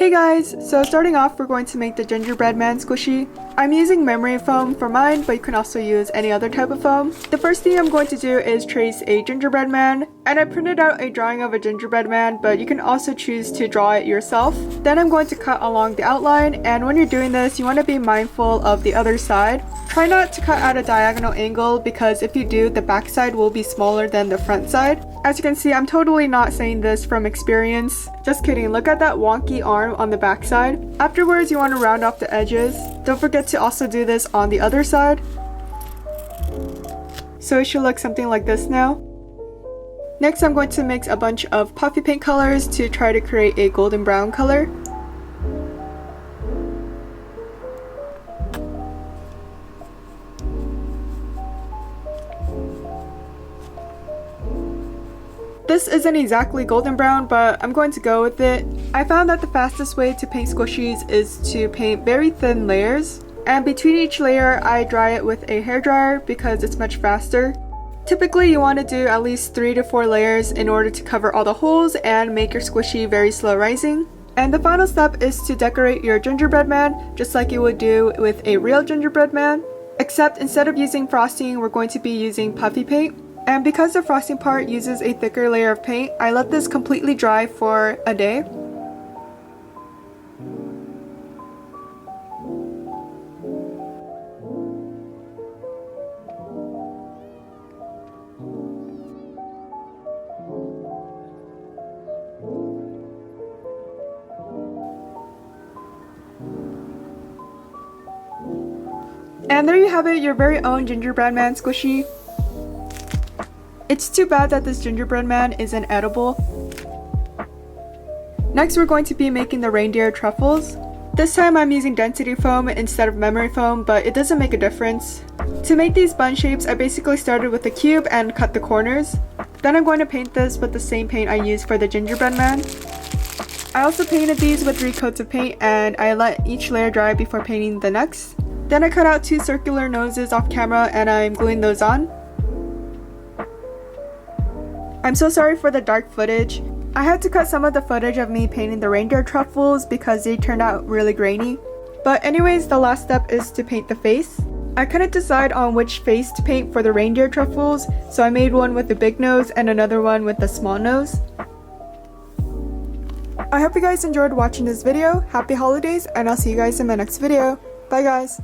Hey guys! So starting off, we're going to make the Gingerbread Man squishy. I'm using memory foam for mine, but you can also use any other type of foam. The first thing I'm going to do is trace a gingerbread man, and I printed out a drawing of a gingerbread man, but you can also choose to draw it yourself. Then I'm going to cut along the outline, and when you're doing this, you want to be mindful of the other side. Try not to cut at a diagonal angle because if you do, the back side will be smaller than the front side. As you can see, I'm totally not saying this from experience. Just kidding, look at that wonky arm on the back side. Afterwards, you want to round off the edges. Don't forget to also do this on the other side. So it should look something like this now. Next, I'm going to mix a bunch of Puffy Paint colors to try to create a golden brown color. This isn't exactly golden brown, but I'm going to go with it. I found that the fastest way to paint squishies is to paint very thin layers, and between each layer I dry it with a hairdryer because it's much faster. Typically you want to do at least 3 to 4 layers in order to cover all the holes and make your squishy very slow rising. And the final step is to decorate your gingerbread man just like you would do with a real gingerbread man, except instead of using frosting, we're going to be using Puffy Paint. And because the frosting part uses a thicker layer of paint, I let this completely dry for a day. And there you have it, your very own gingerbread man squishy. It's too bad that this gingerbread man isn't edible. Next, we're going to be making the reindeer truffles. This time I'm using density foam instead of memory foam, but it doesn't make a difference. To make these bun shapes, I basically started with a cube and cut the corners. Then I'm going to paint this with the same paint I used for the gingerbread man. I also painted these with 3 coats of paint, and I let each layer dry before painting the next. Then I cut out 2 circular noses off camera and I'm gluing those on. I'm so sorry for the dark footage. I had to cut some of the footage of me painting the reindeer truffles because they turned out really grainy. But anyways, the last step is to paint the face. I couldn't decide on which face to paint for the reindeer truffles, so I made one with a big nose and another one with a small nose. I hope you guys enjoyed watching this video. Happy holidays, and I'll see you guys in my next video. Bye guys!